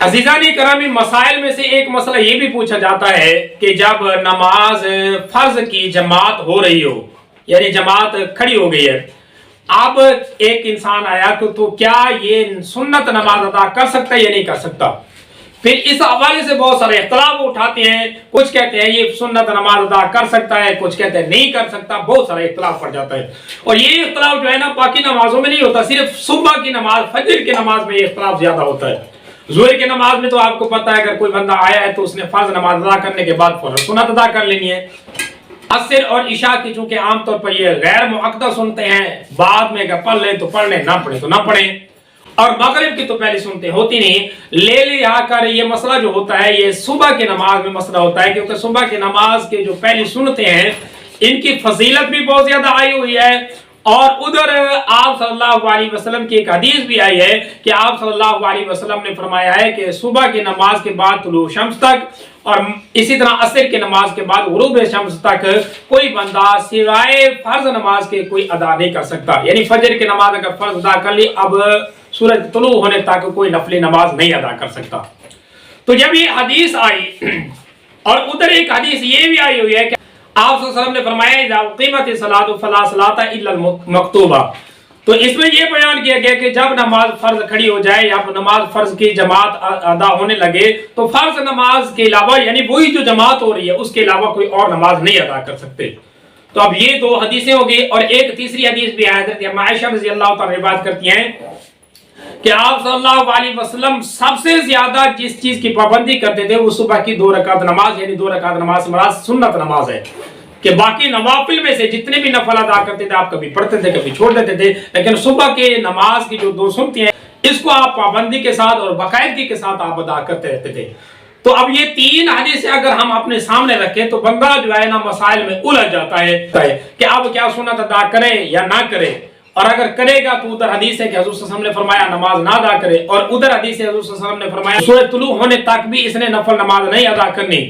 عزیزانی کرامی، مسائل میں سے ایک مسئلہ یہ بھی پوچھا جاتا ہے کہ جب نماز فرض کی جماعت ہو رہی ہو، یعنی جماعت کھڑی ہو گئی ہے، اب ایک انسان آیا تو کیا یہ سنت نماز ادا کر سکتا ہے یا نہیں کر سکتا؟ پھر اس حوالے سے بہت سارے اختلاف اٹھاتے ہیں، کچھ کہتے ہیں یہ سنت نماز ادا کر سکتا ہے، کچھ کہتے ہیں نہیں کر سکتا، بہت سارے اختلاف پڑ جاتا ہے۔ اور یہ اختلاف جو ہے نا باقی نمازوں میں نہیں ہوتا، صرف صبح کی نماز، فجر کی نماز میں یہ اختلاف زیادہ ہوتا ہے۔ ظہر کی نماز میں تو آپ کو پتا ہے اگر کوئی بندہ آیا ہے تو اس نے فرض نماز ادا کرنے کے بعد فوراً سنت ادا کر لینی ہے۔ عصر اور عشاء کی چونکہ عام طور پر یہ غیر مؤکدہ سنتے ہیں، بعد میں اگر پڑھ لیں تو پڑھ لیں، نہ پڑھیں تو نہ پڑھیں، اور مغرب کی تو پہلی سنتے ہوتی نہیں۔ لے لیا کر یہ مسئلہ جو ہوتا ہے یہ صبح کی نماز میں مسئلہ ہوتا ہے، کیونکہ صبح کی نماز کے جو پہلی سنتے ہیں ان کی فضیلت بھی بہت زیادہ آئی ہوئی ہے، اور ادھر آپ صلی اللہ علیہ وسلم کی ایک حدیث بھی آئی ہے کہ آپ صلی اللہ علیہ وسلم نے فرمایا ہے کہ صبح کی نماز کے بعد طلوع شمس تک، اور اسی طرح عصر کی نماز کے بعد غروب شمس تک کوئی بندہ سوائے فرض نماز کے کوئی ادا نہیں کر سکتا۔ یعنی فجر کی نماز اگر فرض ادا کر لی، اب سورج طلوع ہونے تک کوئی نفلی نماز نہیں ادا کر سکتا۔ تو جب یہ حدیث آئی، اور ادھر ایک حدیث یہ بھی آئی ہوئی ہے کہ آپ صلی اللہ علیہ وسلم نے فرمایا اذا اقیمت الصلاۃ فلا صلاۃ الا المکتوبہ، تو اس میں یہ بیان کیا گیا کہ جب نماز فرض کھڑی ہو جائے یا نماز فرض کی جماعت ادا ہونے لگے تو فرض نماز کے علاوہ، یعنی وہی جو جماعت ہو رہی ہے اس کے علاوہ کوئی اور نماز نہیں ادا کر سکتے۔ تو اب یہ دو حدیثیں ہو گئی، اور ایک تیسری حدیث بھی ہے، حضرت عائشہ رضی اللہ تعالی روایت کرتی ہیں کہ آپ صلی اللہ علیہ وسلم سب سے زیادہ جس چیز کی پابندی کرتے تھے وہ صبح کی 2 رکعت نماز، یعنی 2 رکعت نماز مراد سنت نماز ہے، کہ باقی نوافل میں سے جتنے بھی نفل ادا کرتے تھے آپ کبھی پڑھتے تھے کبھی چھوڑ دیتے تھے، لیکن صبح کے نماز کی جو 2 سنتیں ہیں اس کو آپ پابندی کے ساتھ اور باقاعدگی کے ساتھ آپ ادا کرتے رہتے تھے۔ تو اب یہ 3 حدیثیں اگر ہم اپنے سامنے رکھیں تو بندہ جو ہے نا مسائل میں الجھ جاتا ہے کہ اب کیا سنت ادا کرے یا نہ کرے، اور اگر کرے گا تو ادھر حدیث ہے کہ حضور صلی اللہ علیہ وسلم نے فرمایا نماز نہ ادا کرے، اور ادھر حدیث ہے حضور صلی اللہ علیہ وسلم نے فرمایا سورج طلوع ہونے تک بھی اس نے نفل نماز نہیں ادا کرنی۔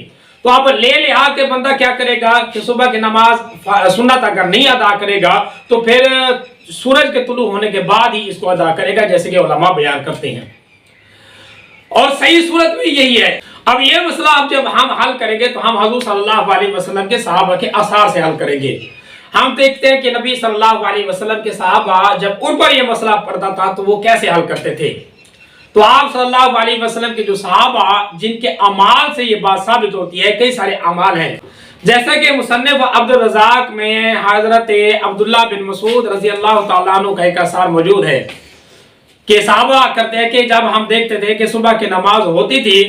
تو اب لے لحاظ کے بندہ کیا کرے گا کہ صبح کی نماز سنت اگر نہیں ادا کرے گا تو پھر سورج کے طلوع ہونے کے بعد ہی اس کو ادا کرے گا، جیسے کہ علماء بیان کرتے ہیں، اور صحیح صورت بھی یہی ہے۔ اب یہ مسئلہ اب جب ہم حل کریں گے تو ہم حضور صلی اللہ علیہ وسلم کے صحابہ کے آثار سے حل کریں گے۔ ہم دیکھتے ہیں کہ نبی صلی اللہ علیہ وسلم کے صحابہ جب ان پر یہ مسئلہ پڑتا تھا تو وہ کیسے حل کرتے تھے۔ تو آپ صلی اللہ علیہ وسلم کے جو صحابہ جن کے اعمال سے یہ بات ثابت ہوتی ہے، کئی سارے اعمال ہیں، جیسا کہ مصنف عبد الرزاق میں حضرت عبداللہ بن مسعود رضی اللہ تعالیٰ عنہ کا ایک اثر موجود ہے کہ صحابہ کرتے ہیں کہ جب ہم دیکھتے تھے کہ صبح کی نماز ہوتی تھی،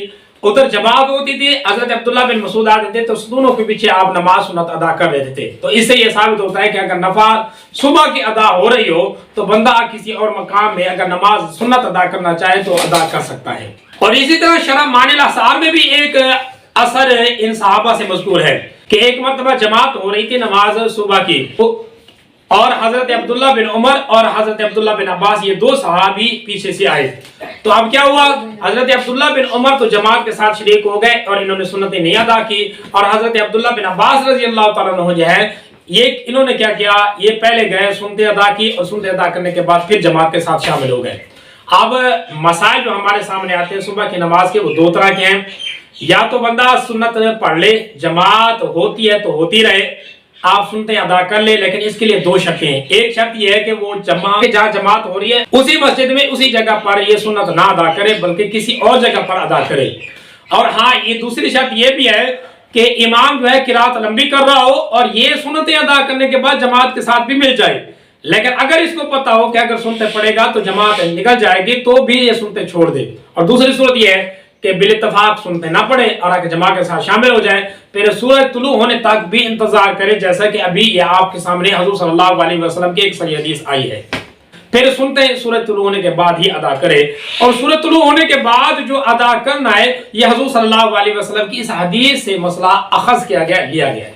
ادھر جماعت ہوتی تھی، حضرت عبداللہ بن مسعود آتے تھے تو دونوں کے پیچھے آپ نماز سنت ادا کر لیتے تھے۔ تو اس سے یہ ثابت ہوتا ہے کہ اگر نفل صبح کی ادا ہو رہی ہو تو بندہ کسی اور مقام میں اگر نماز سنت ادا کرنا چاہے تو ادا کر سکتا ہے۔ اور اسی طرح شرح معانی الاثار میں بھی ایک اثر ان صحابہ سے مذکور ہے کہ ایک مرتبہ جماعت ہو رہی تھی نماز صبح کی، اور حضرت عبداللہ بن عمر اور حضرت عبداللہ بن عباس یہ 2 صحابی پیچھے سے آئے۔ تو اب کیا ہوا، حضرت عبداللہ بن عمر تو جماعت کے ساتھ شریک ہو گئے اور انہوں نے سنتیں نہیں ادا کی، اور حضرت عبداللہ بن عباس رضی اللہ تعالیٰ عنہ جو ہے انہوں نے کیا کیا، یہ پہلے گئے سنتیں ادا کی، اور سنتیں ادا کرنے کے بعد پھر جماعت کے ساتھ شامل ہو گئے۔ اب مسائل جو ہمارے سامنے آتے ہیں صبح کی نماز کے وہ 2 طرح کے ہیں، یا تو بندہ سنت پڑھ لے، جماعت ہوتی ہے تو ہوتی رہے، آپ سنتے ادا کر لے، لیکن اس کے لیے 2 شرطیں ہیں۔ ایک شرط یہ ہے کہ وہ جہاں جماعت ہو رہی ہے اسی مسجد میں اسی جگہ پر یہ سنت نہ ادا کرے بلکہ کسی اور جگہ پر ادا کرے، اور ہاں یہ دوسری شرط یہ بھی ہے کہ امام جو ہے قرات لمبی کر رہا ہو اور یہ سنتیں ادا کرنے کے بعد جماعت کے ساتھ بھی مل جائے، لیکن اگر اس کو پتا ہو کہ اگر سنتے پڑے گا تو جماعت نکل جائے گی تو بھی یہ سنتے چھوڑ دے۔ اور دوسری صورت یہ ہے کہ بالاتفاق سنتے نہ پڑے اور اگر جماعت کے ساتھ شامل ہو جائے، پھر سورج طلوع ہونے تک بھی انتظار کرے، جیسا کہ ابھی یہ آپ کے سامنے حضور صلی اللہ علیہ وسلم کی ایک صحیح حدیث آئی ہے۔ پھر سنتے سورج طلوع ہونے کے بعد ہی ادا کرے، اور سورج طلوع ہونے کے بعد جو ادا کرنا ہے یہ حضور صلی اللہ علیہ وسلم کی اس حدیث سے مسئلہ اخذ کیا گیا، لیا گیا ہے۔